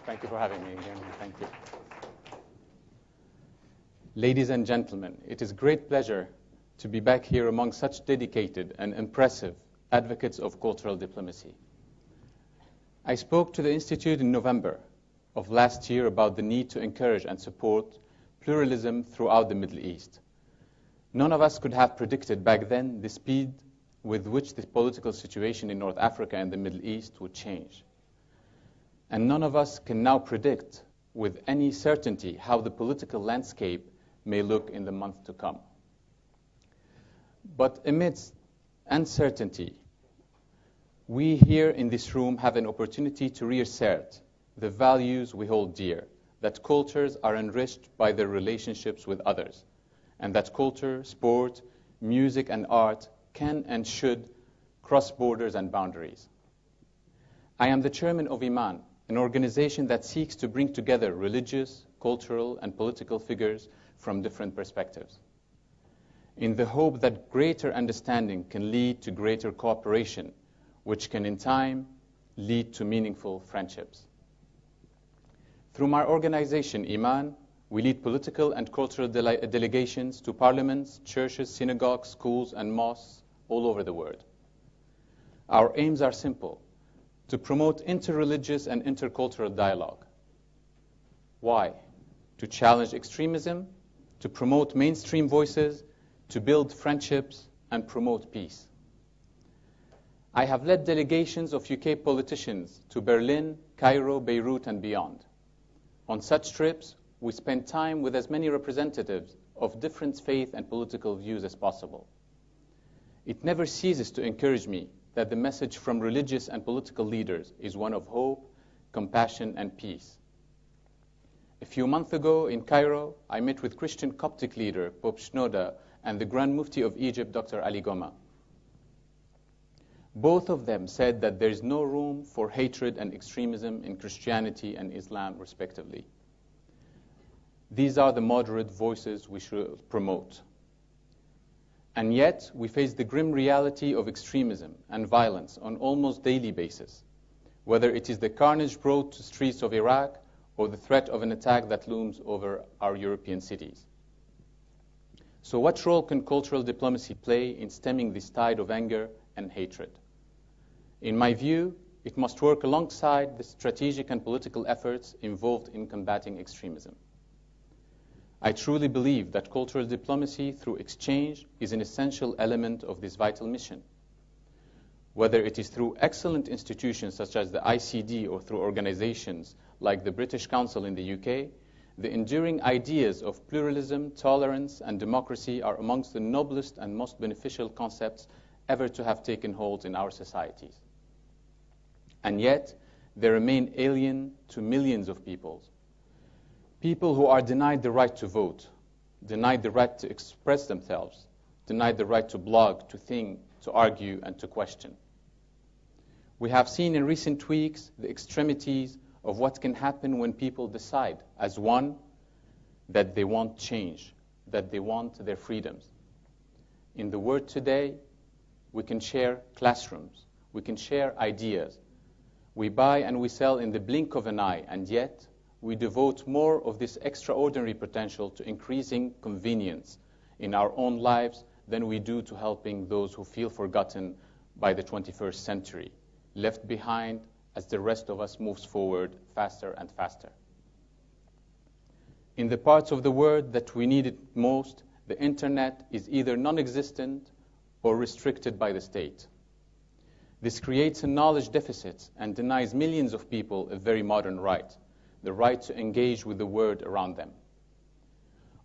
Thank you for having me again. Thank you. Ladies and gentlemen, it is a great pleasure to be back here among such dedicated and impressive advocates of cultural diplomacy. I spoke to the Institute in November of last year about the need to encourage and support pluralism throughout the Middle East. None of us could have predicted back then the speed with which the political situation in North Africa and the Middle East would change. And none of us can now predict with any certainty how the political landscape may look in the months to come. But amidst uncertainty, we here in this room have an opportunity to reassert the values we hold dear, that cultures are enriched by their relationships with others, and that culture, sport, music, and art can and should cross borders and boundaries. I am the chairman of Iman, an organization that seeks to bring together religious, cultural, and political figures from different perspectives, in the hope that greater understanding can lead to greater cooperation, which can in time lead to meaningful friendships. Through my organization, Iman, we lead political and cultural delegations to parliaments, churches, synagogues, schools, and mosques all over the world. Our aims are simple: to promote interreligious and intercultural dialogue. Why? To challenge extremism, to promote mainstream voices, to build friendships, and promote peace. I have led delegations of UK politicians to Berlin, Cairo, Beirut, and beyond. On such trips, we spend time with as many representatives of different faith and political views as possible. It never ceases to encourage me that the message from religious and political leaders is one of hope, compassion, and peace. A few months ago in Cairo, I met with Christian Coptic leader Pope Shenouda and the Grand Mufti of Egypt, Dr. Ali Goma. Both of them said that there is no room for hatred and extremism in Christianity and Islam, respectively. These are the moderate voices we should promote. And yet, we face the grim reality of extremism and violence on almost daily basis, whether it is the carnage brought to streets of Iraq or the threat of an attack that looms over our European cities. So what role can cultural diplomacy play in stemming this tide of anger and hatred? In my view, it must work alongside the strategic and political efforts involved in combating extremism. I truly believe that cultural diplomacy through exchange is an essential element of this vital mission. Whether it is through excellent institutions such as the ICD or through organizations like the British Council in the UK, the enduring ideas of pluralism, tolerance, and democracy are amongst the noblest and most beneficial concepts ever to have taken hold in our societies. And yet, they remain alien to millions of people. People who are denied the right to vote, denied the right to express themselves, denied the right to blog, to think, to argue, and to question. We have seen in recent weeks the extremities of what can happen when people decide, as one, that they want change, that they want their freedoms. In the world today, we can share classrooms, we can share ideas. We buy and we sell in the blink of an eye, and yet we devote more of this extraordinary potential to increasing convenience in our own lives than we do to helping those who feel forgotten by the 21st century, left behind as the rest of us moves forward faster and faster. In the parts of the world that we need it most, the internet is either non-existent or restricted by the state. This creates a knowledge deficit and denies millions of people a very modern right, the right to engage with the world around them.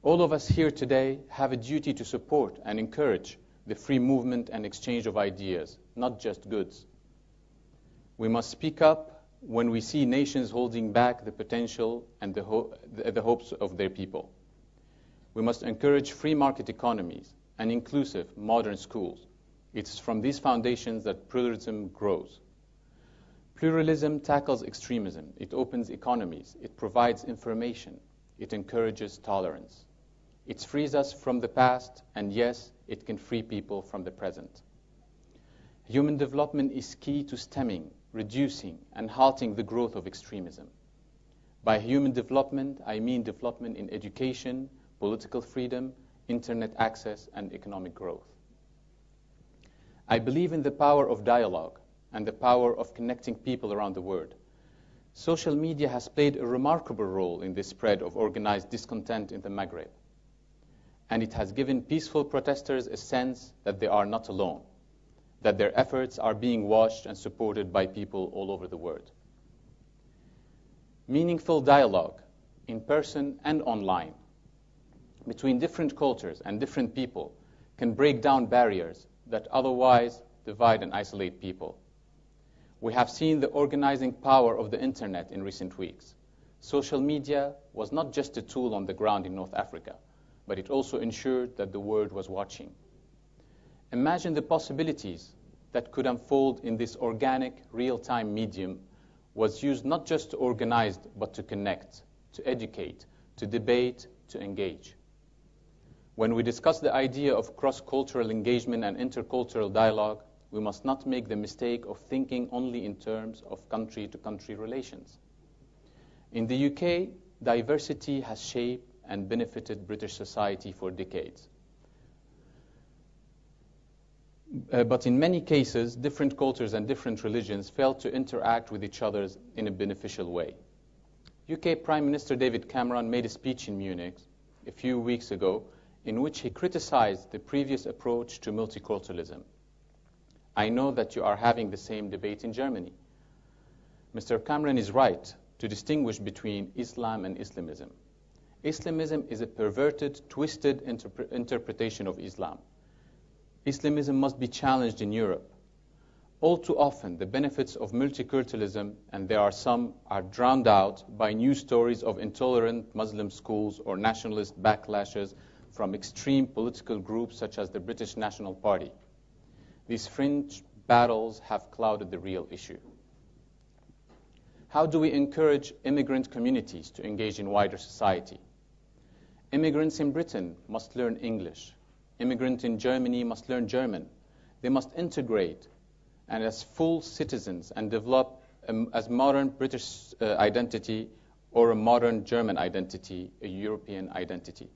All of us here today have a duty to support and encourage the free movement and exchange of ideas, not just goods. We must speak up when we see nations holding back the potential and the hopes of their people. We must encourage free market economies and inclusive modern schools. It is from these foundations that pluralism grows. Pluralism tackles extremism. It opens economies. It provides information. It encourages tolerance. It frees us from the past, and yes, it can free people from the present. Human development is key to stemming, reducing, and halting the growth of extremism. By human development, I mean development in education, political freedom, internet access, and economic growth. I believe in the power of dialogue and the power of connecting people around the world. Social media has played a remarkable role in the spread of organized discontent in the Maghreb, and it has given peaceful protesters a sense that they are not alone, that their efforts are being watched and supported by people all over the world. Meaningful dialogue, in person and online, between different cultures and different people can break down barriers that otherwise divide and isolate people. We have seen the organizing power of the internet in recent weeks. Social media was not just a tool on the ground in North Africa, but it also ensured that the world was watching. Imagine the possibilities that could unfold in this organic, real-time medium was used not just to organize, but to connect, to educate, to debate, to engage. When we discuss the idea of cross-cultural engagement and intercultural dialogue, we must not make the mistake of thinking only in terms of country-to-country relations. In the UK, diversity has shaped and benefited British society for decades. But in many cases, different cultures and different religions failed to interact with each other in a beneficial way. UK Prime Minister David Cameron made a speech in Munich a few weeks ago in which he criticized the previous approach to multiculturalism. I know that you are having the same debate in Germany. Mr. Cameron is right to distinguish between Islam and Islamism. Islamism is a perverted, twisted interpretation of Islam. Islamism must be challenged in Europe. All too often, the benefits of multiculturalism, and there are some, are drowned out by news stories of intolerant Muslim schools or nationalist backlashes from extreme political groups such as the British National Party. These fringe battles have clouded the real issue. How do we encourage immigrant communities to engage in wider society? Immigrants in Britain must learn English. Immigrants in Germany must learn German. They must integrate and as full citizens and develop as modern British identity or a modern German identity, a European identity.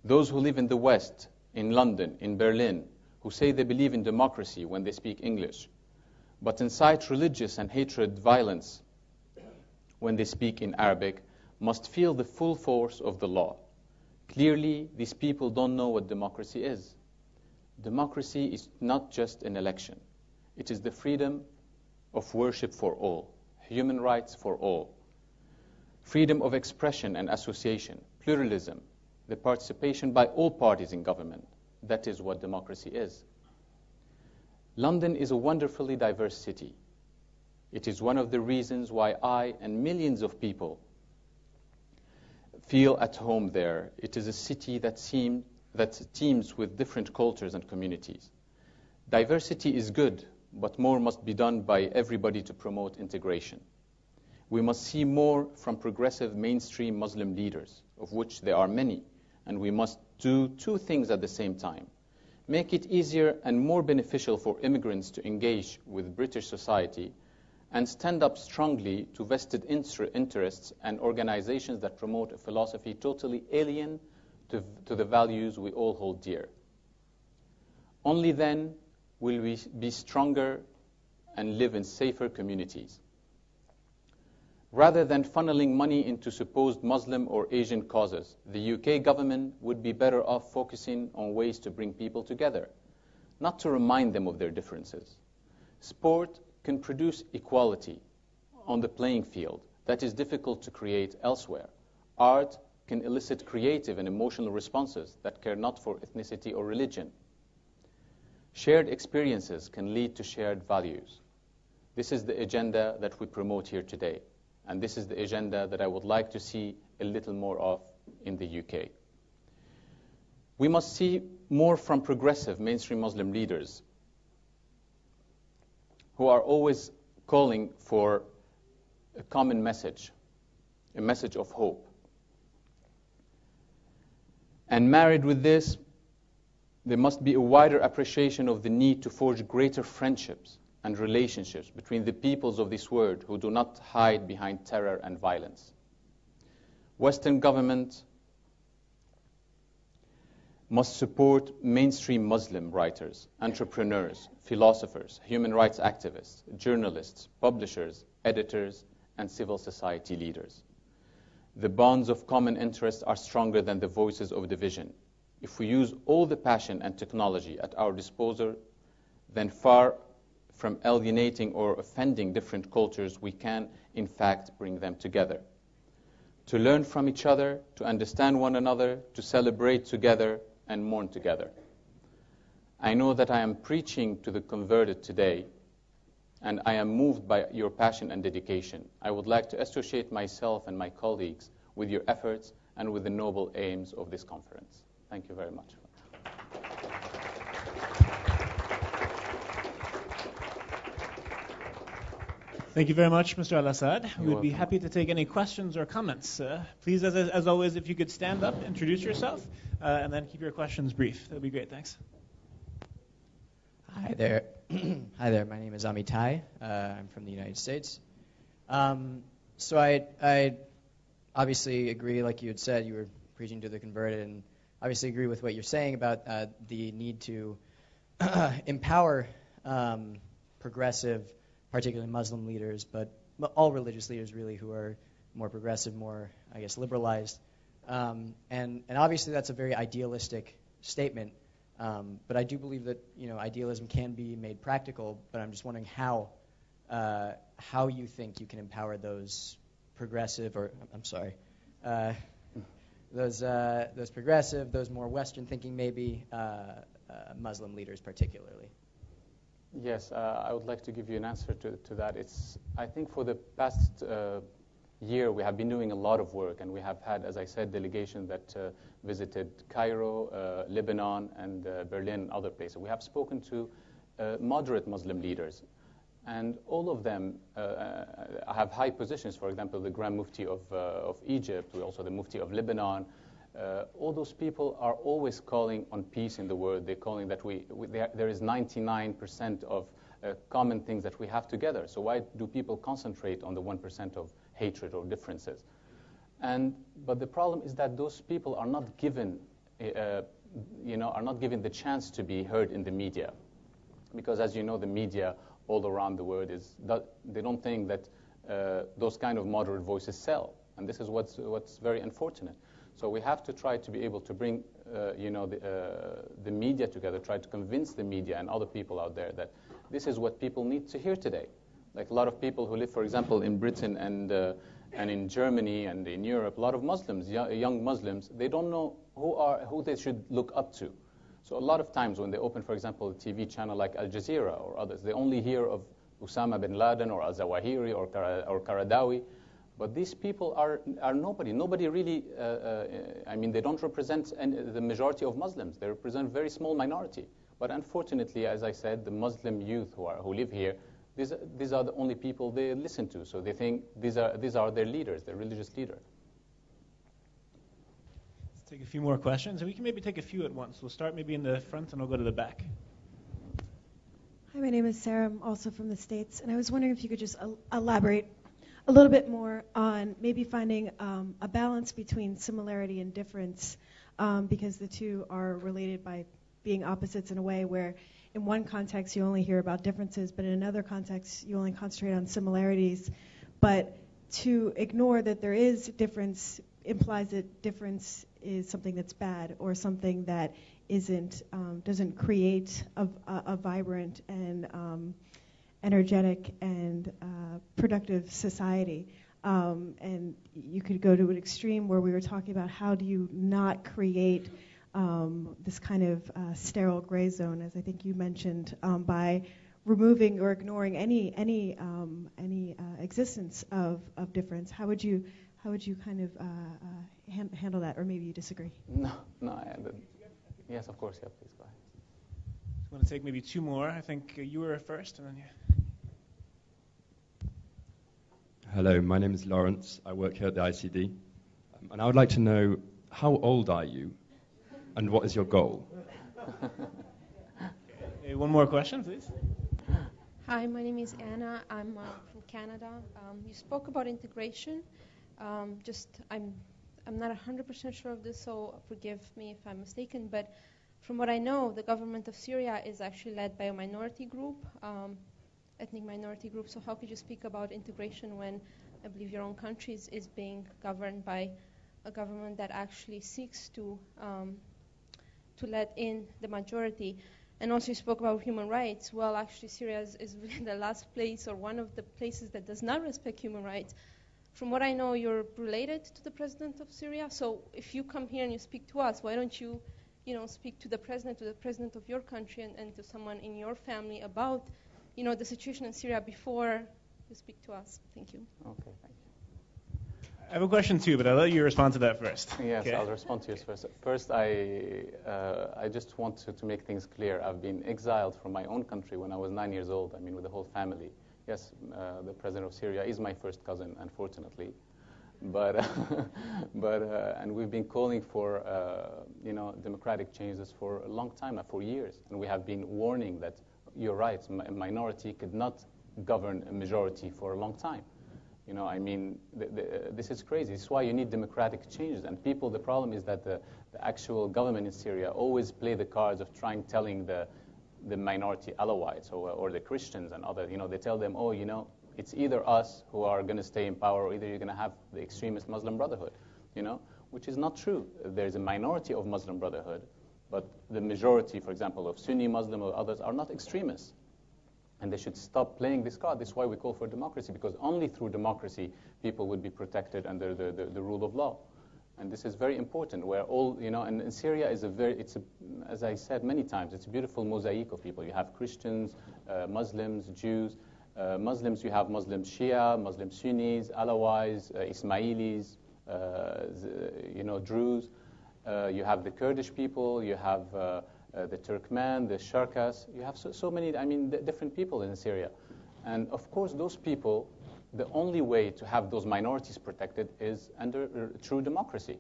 Those who live in the West, in London, in Berlin, who say they believe in democracy when they speak English, but incite religious and hatred violence when they speak in Arabic, must feel the full force of the law. Clearly, these people don't know what democracy is. Democracy is not just an election. It is the freedom of worship for all, human rights for all, freedom of expression and association, pluralism, the participation by all parties in government. That is what democracy is. London is a wonderfully diverse city. It is one of the reasons why I and millions of people feel at home there. It is a city that teems with different cultures and communities. Diversity is good, but more must be done by everybody to promote integration. We must see more from progressive mainstream Muslim leaders, of which there are many, and we must do two things at the same time. Make it easier and more beneficial for immigrants to engage with British society and stand up strongly to vested interests and organizations that promote a philosophy totally alien to the values we all hold dear. Only then will we be stronger and live in safer communities. Rather than funneling money into supposed Muslim or Asian causes, the UK government would be better off focusing on ways to bring people together, not to remind them of their differences. Sport can produce equality on the playing field that is difficult to create elsewhere. Art can elicit creative and emotional responses that care not for ethnicity or religion. Shared experiences can lead to shared values. This is the agenda that we promote here today. And this is the agenda that I would like to see a little more of in the UK. We must see more from progressive mainstream Muslim leaders who are always calling for a common message, a message of hope. And married with this, there must be a wider appreciation of the need to forge greater friendships and relationships between the peoples of this world who do not hide behind terror and violence. Western government must support mainstream Muslim writers, entrepreneurs, philosophers, human rights activists, journalists, publishers, editors, and civil society leaders. The bonds of common interest are stronger than the voices of division. If we use all the passion and technology at our disposal, then far from alienating or offending different cultures, we can, in fact, bring them together. To learn from each other, to understand one another, to celebrate together, and mourn together. I know that I am preaching to the converted today, and I am moved by your passion and dedication. I would like to associate myself and my colleagues with your efforts and with the noble aims of this conference. Thank you very much. Thank you very much, Mr. Al Assad. You're We'd be welcome. happy to take any questions or comments. Please, as always, if you could stand up, introduce yourself, and then keep your questions brief. That would be great. Thanks. Hi there. Hi there. My name is Amitai. I'm from the United States. So I obviously agree, like you had said, you were preaching to the converted, and obviously agree with what you're saying about the need to empower progressive, particularly Muslim leaders, but all religious leaders really who are more progressive, more, I guess, liberalized. And obviously that's a very idealistic statement. But I do believe that idealism can be made practical. But I'm just wondering how you think you can empower those progressive, or those progressive, those more Western thinking, maybe Muslim leaders particularly. Yes, I would like to give you an answer to that. I think for the past year we have been doing a lot of work, and we have had, as I said, delegations that visited Cairo, Lebanon, and Berlin and other places. We have spoken to moderate Muslim leaders, and all of them have high positions. For example, the Grand Mufti of Egypt, also the Mufti of Lebanon. All those people are always calling on peace in the world. They're calling that there is 99% of common things that we have together. So why do people concentrate on the 1% of hatred or differences? But the problem is that those people are not given, are not given the chance to be heard in the media, because as you know, the media all around the world they don't think that those kind of moderate voices sell, and this is what's very unfortunate. So we have to try to be able to bring, the media together, try to convince the media and other people out there that this is what people need to hear today. Like a lot of people who live, for example, in Britain and in Germany and in Europe, a lot of Muslims, young Muslims, they don't know who they should look up to. So a lot of times when they open, for example, a TV channel like Al Jazeera or others, they only hear of Osama bin Laden or Al-Zawahiri or Qaradawi. But these people are nobody. Nobody really, they don't represent the majority of Muslims. They represent a very small minority. But unfortunately, as I said, the Muslim youth who live here, these are the only people they listen to. So they think these are their leaders, their religious leader. Let's take a few more questions, and we can maybe take a few at once. We'll start maybe in the front, and I'll go to the back. Hi, my name is Sarah. I'm also from the States, and I was wondering if you could just elaborate a little bit more on maybe finding a balance between similarity and difference, because the two are related by being opposites in a way where in one context you only hear about differences, but in another context you only concentrate on similarities. But to ignore that there is difference implies that difference is something that's bad or something that doesn't create a vibrant and energetic and productive society. And you could go to an extreme where we were talking about how do you not create this kind of sterile gray zone, as I think you mentioned, by removing or ignoring any existence of difference. How would you kind of handle that, or maybe you disagree? No. Yes, of course. Yeah, please go ahead. I want to take maybe two more. I think you were first, and then you. Hello, my name is Lawrence. I work here at the ICD. And I would like to know, how old are you and what is your goal? Okay, one more question, please. Hi, my name is Anna. I'm from Canada. You spoke about integration. I'm not 100% sure of this, so forgive me if I'm mistaken. But from what I know, the government of Syria is actually led by a minority group, ethnic minority group. So how could you speak about integration when I believe your own country is being governed by a government that actually seeks to let in the majority? And also you spoke about human rights. Well, actually, Syria is really the last place or one of the places that does not respect human rights. From what I know, you're related to the president of Syria. So if you come here and you speak to us, why don't you, speak to the president of your country and to someone in your family about, the situation in Syria before you speak to us? Thank you. Okay, thank you. I have a question too, but I'll let you respond to that first. Yes, Okay. I'll respond to yours first. First, I just want to make things clear. I've been exiled from my own country when I was 9 years old, with the whole family. Yes, the president of Syria is my first cousin, unfortunately. But and we've been calling for, democratic changes for a long time, for years. And we have been warning that, you're right, a minority could not govern a majority for a long time. This is crazy. This is why you need democratic changes. And the problem is that the actual government in Syria always play the cards of telling the minority Alawites or the Christians and others, they tell them, it's either us who are going to stay in power or either you're going to have the extremist Muslim Brotherhood, which is not true. There's a minority of Muslim Brotherhood, but the majority, for example, of Sunni Muslim or others are not extremists. And they should stop playing this card. This is why we call for democracy, because only through democracy people would be protected under the rule of law. And this is very important, where all, and Syria is as I said many times, it's a beautiful mosaic of people. You have Christians, Muslims, Jews. Muslims, you have Muslim Shia, Muslim Sunnis, Alawites, Ismailis, Druze. You have the Kurdish people, you have the Turkmen, the Sharkas. You have so many, different people in Syria. And of course, those people, the only way to have those minorities protected is under true democracy.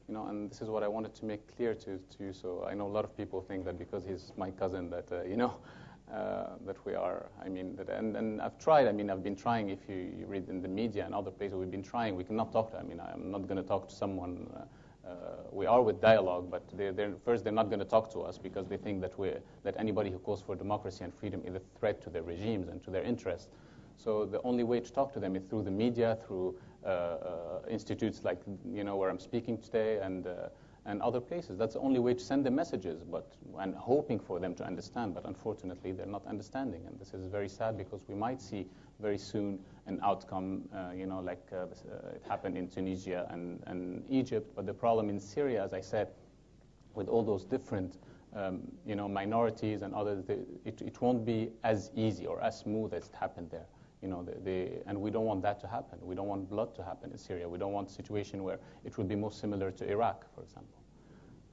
And this is what I wanted to make clear to you. So I know a lot of people think that because he's my cousin that, that we are, and I've tried, I've been trying, if you read in the media and other places, we've been trying. We cannot talk to, I'm not going to talk to someone. We are with dialogue, but they're not going to talk to us because they think that anybody who calls for democracy and freedom is a threat to their regimes and to their interests. So the only way to talk to them is through the media, through institutes like where I'm speaking today, and other places. That's the only way to send them messages, and hoping for them to understand. But unfortunately, they're not understanding, and this is very sad because we might see very soon an outcome, like it happened in Tunisia and Egypt. But the problem in Syria, as I said, with all those different, minorities and others, it won't be as easy or as smooth as it happened there. And we don't want that to happen. We don't want blood to happen in Syria. We don't want a situation where it would be more similar to Iraq, for example.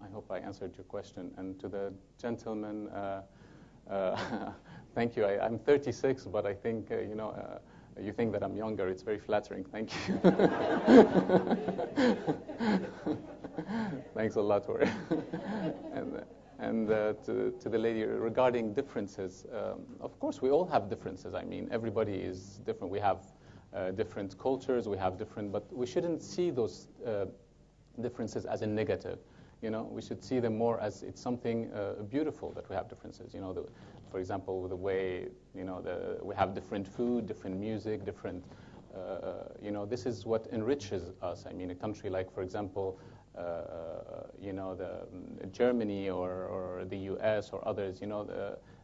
I hope I answered your question. And to the gentleman, thank you. I'm 36, but I think, you think that I'm younger. It's very flattering. Thank you. Thanks a lot for it. And to the lady, regarding differences, of course, we all have differences. Everybody is different. We have different cultures. We have different, but we shouldn't see those differences as a negative. We should see them more as it's something beautiful that we have differences. For example, the way we have different food, different music, different. This is what enriches us. A country like, for example, Germany or the U.S. or others.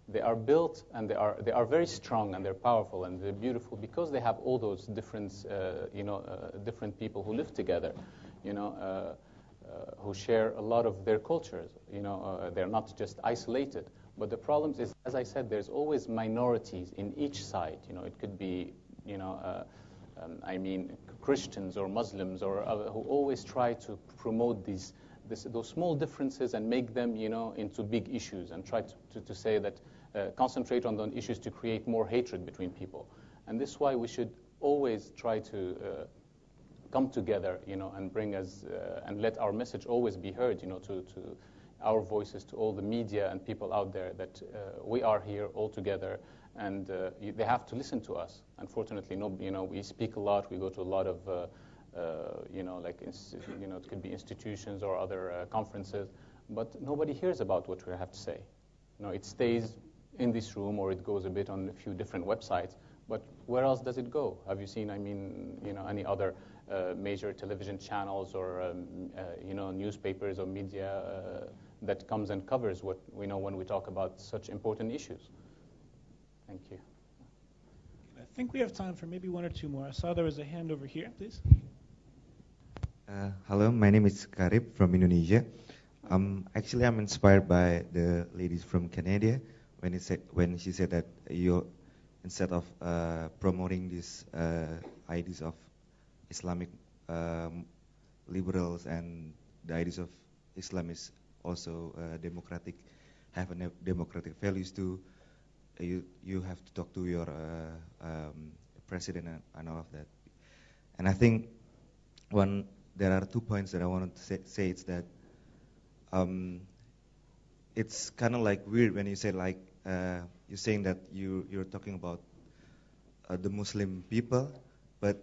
They are built and they are very strong and they're powerful and they're beautiful because they have all those different different people who live together. Who share a lot of their cultures. They're not just isolated. But the problem is, as I said, there's always minorities in each side. It could be, Christians or Muslims or who always try to promote those small differences and make them, into big issues and try to say that concentrate on the issues to create more hatred between people. And this is why we should always try to come together, and bring us and let our message always be heard, to our voices, to all the media and people out there that we are here all together, and they have to listen to us. Unfortunately, we speak a lot. We go to a lot of, it could be institutions or other conferences, but nobody hears about what we have to say. It stays in this room, or it goes a bit on a few different websites. But where else does it go? Have you seen, any other major television channels or, newspapers or media that comes and covers what we know when we talk about such important issues? Thank you. I think we have time for maybe one or two more. I saw there was a hand over here, please. Hello, my name is Karib from Indonesia. Actually, I'm inspired by the ladies from Canada when she said that you, instead of promoting these ideas of Islamic liberals and the ideas of Islam is also democratic, have a democratic values too. You have to talk to your president and all of that. And I think there are 2 points that I wanted to say. It's that it's kind of like weird when you say like you're saying that you're talking about the Muslim people, but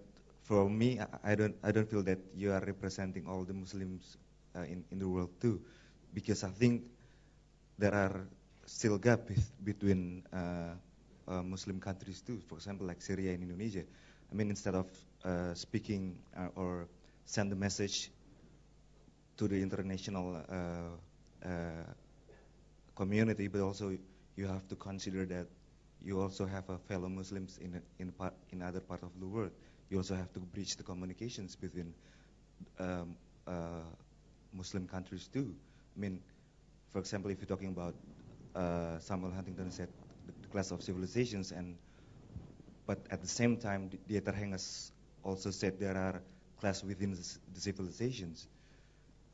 for me, I don't feel that you are representing all the Muslims in the world too, because I think there are still gaps between Muslim countries too. For example, like Syria and Indonesia. I mean, instead of speaking or send a message to the international community, but also you have to consider that you also have fellow Muslims in other part of the world. You also have to bridge the communications between Muslim countries too. I mean, for example, if you're talking about Samuel Huntington said the clash of civilizations, but at the same time, Dieter Henges also said there are clash within the civilizations.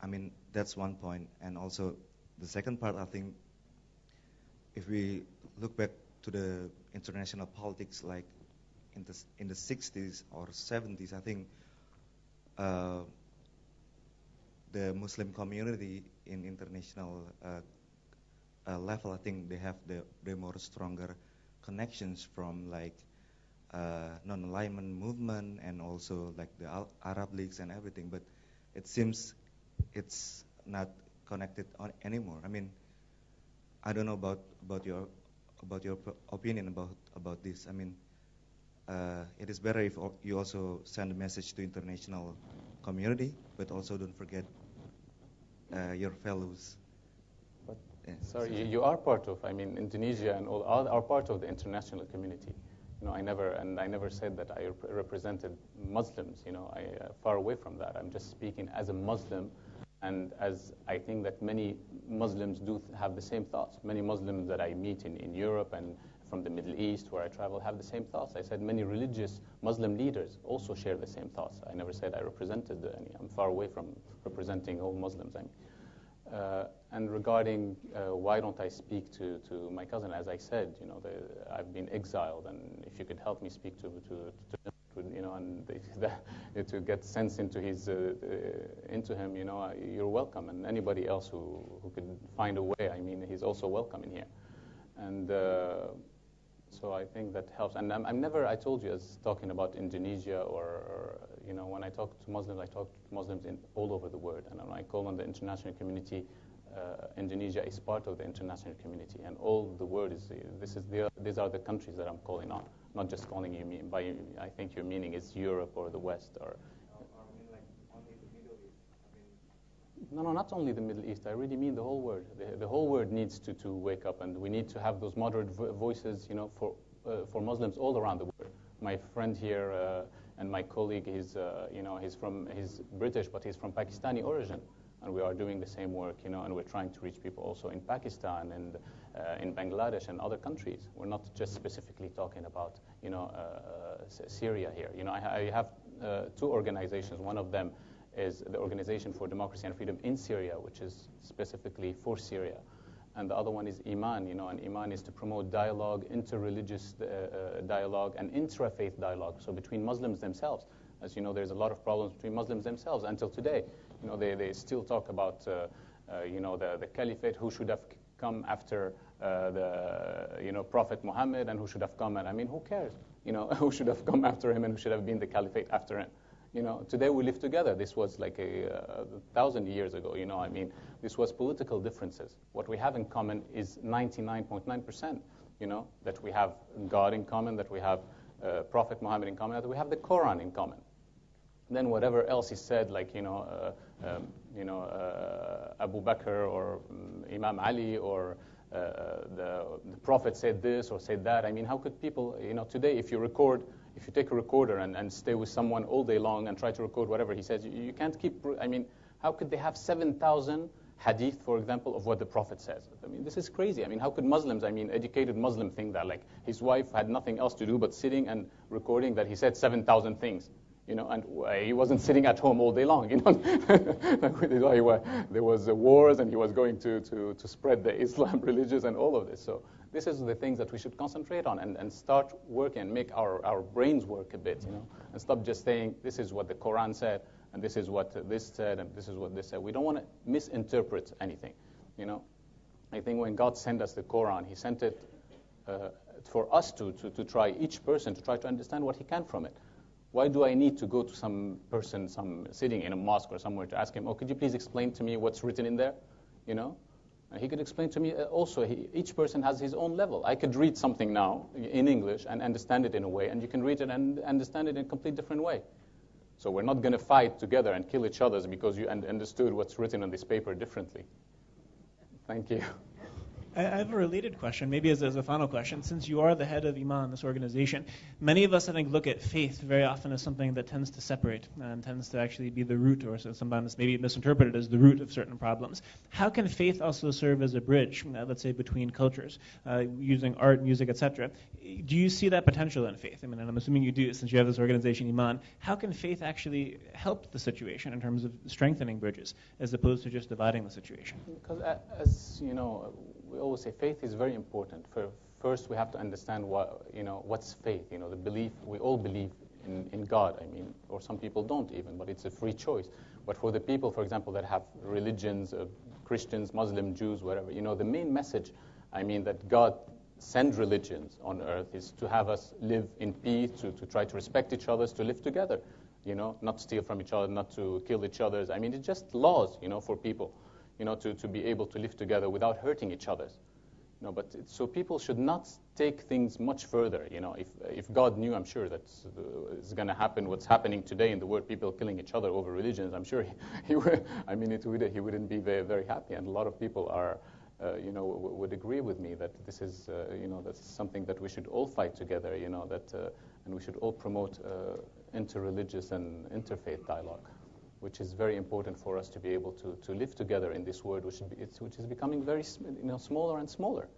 I mean, that's one point. And also, the second part, I think, if we look back to the international politics, like in the 60s or 70s, I think the Muslim community in international level, I think they have the more stronger connections from like non-alignment movement and also like the Arab leagues and everything. But it seems it's not connected anymore. I mean, I don't know about your opinion about this. I mean, it is better if you also send a message to international community, but also don't forget your fellows. But, sorry, you are part of. I mean, Indonesia and all are part of the international community. I never said that I represented Muslims. I far away from that. I'm just speaking as a Muslim. And as I think that many Muslims do have the same thoughts. Many Muslims that I meet in Europe and from the Middle East where I travel have the same thoughts. I said many religious Muslim leaders also share the same thoughts. I never said I represented any. I'm far away from representing all Muslims. And regarding why don't I speak to my cousin, as I said, I've been exiled, and if you could help me speak to and to get sense into him, you're welcome, and anybody else who could find a way. I mean, he's also welcome in here, and so I think that helps. And I told you, as talking about Indonesia or when I talk to Muslims, I talk to Muslims all over the world, and when I call on the international community, Indonesia is part of the international community, and all the world these are the countries that I'm calling on. Not just calling you by, I think your meaning is Europe or the West or. I mean like only the Middle East. No, not only the Middle East. I really mean the whole world. The whole world needs to wake up, and we need to have those moderate voices, for Muslims all around the world. My friend here and my colleague, he's British, but he's from Pakistani origin. And we are doing the same work, and we're trying to reach people also in Pakistan and in Bangladesh and other countries. We're not just specifically talking about, Syria here. I have two organizations. One of them is the Organization for Democracy and Freedom in Syria, which is specifically for Syria. And the other one is Iman, and Iman is to promote dialogue, interreligious dialogue, and intra-faith dialogue, so between Muslims themselves. As you know, there's a lot of problems between Muslims themselves until today. They still talk about, the caliphate, who should have come after the Prophet Muhammad and who should have come. And I mean, who cares? Who should have come after him and who should have been the caliphate after him? Today we live together. This was like 1,000 years ago. I mean, this was political differences. What we have in common is 99.9%. That we have God in common, that we have Prophet Muhammad in common, that we have the Quran in common. Then whatever else is said, like Abu Bakr or Imam Ali or the Prophet said this or said that. I mean, how could people, today if you take a recorder and stay with someone all day long and try to record whatever he says, you can't keep, I mean, how could they have 7,000 hadith, for example, of what the Prophet says? I mean, this is crazy. I mean, how could Muslims, educated Muslim think that? Like, his wife had nothing else to do but sitting and recording that he said 7,000 things. And he wasn't sitting at home all day long, There was wars, and he was going to spread the Islam religions and all of this. So this is the things that we should concentrate on and start working and make our brains work a bit, and stop just saying, this is what the Quran said, and this is what this said, and this is what this said. We don't want to misinterpret anything, I think when God sent us the Quran, He sent it for us to try, each person to try to understand what he can from it. Why do I need to go to some person, sitting in a mosque or somewhere, to ask him, could you please explain to me what's written in there? And he could explain to me also. Each person has his own level. I could read something now in English and understand it in a way, and you can read it and understand it in a completely different way. So we're not going to fight together and kill each other because you understood what's written on this paper differently. Thank you. I have a related question, maybe as a final question. Since you are the head of Iman, this organization, many of us, I think, look at faith very often as something that tends to separate and tends to actually be the root, or sometimes maybe misinterpreted as the root of certain problems. How can faith also serve as a bridge, let's say, between cultures, using art, music, etc.? Do you see that potential in faith? I mean, and I'm assuming you do, since you have this organization, Iman. How can faith actually help the situation in terms of strengthening bridges, as opposed to just dividing the situation? Because, as you know, we always say faith is very important. First, we have to understand what's faith. The belief. We all believe in God. I mean, or some people don't even, but it's a free choice. But for the people, for example, that have religions, Christians, Muslim, Jews, whatever, the main message, that God sent religions on earth is to have us live in peace, to try to respect each other, to live together. Not steal from each other, not to kill each other. It's just laws, for people. To be able to live together without hurting each other. So people should not take things much further. If God knew, I'm sure that it's going to happen. What's happening today in the world, people killing each other over religions, I'm sure he would. He wouldn't be very, very happy. And a lot of people are, would agree with me that this is, that's something that we should all fight together. And we should all promote interreligious and interfaith dialogue, which is very important for us to be able to live together in this world, which is becoming very smaller and smaller.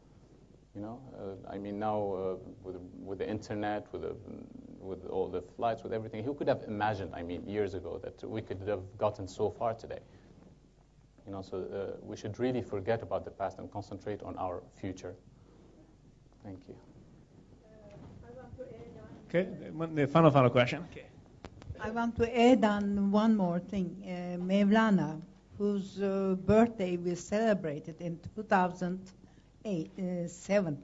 Now with the internet, with all the flights, with everything, who could have imagined? Years ago that we could have gotten so far today. So we should really forget about the past and concentrate on our future. Thank you. Okay, the final question. Okay. I want to add on one more thing. Mevlana, whose birthday we celebrated in 2007,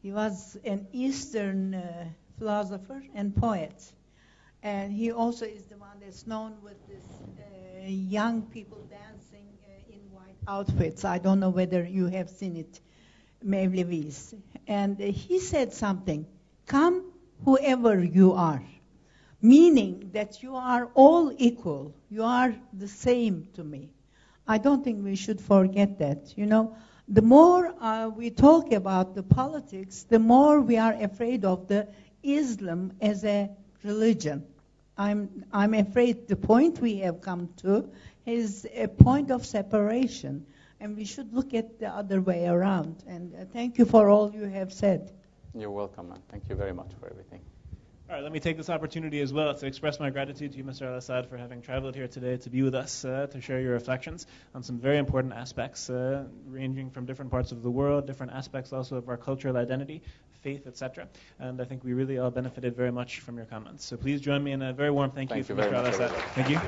he was an Eastern philosopher and poet. And he also is the one that's known with this young people dancing in white outfits. I don't know whether you have seen it, Mevlevis. And he said something, come whoever you are. Meaning that you are all equal. You are the same to me. I don't think we should forget that. The more we talk about the politics, the more we are afraid of the Islam as a religion. I'm afraid the point we have come to is a point of separation, and we should look at the other way around. And thank you for all you have said. You're welcome, man. Thank you very much for everything. All right, let me take this opportunity as well to express my gratitude to you, Mr. Al Assad, for having traveled here today to be with us, to share your reflections on some very important aspects, ranging from different parts of the world, different aspects also of our cultural identity, faith, etc. And I think we really all benefited very much from your comments. So please join me in a very warm thank you for Mr. Al Assad. Thank you.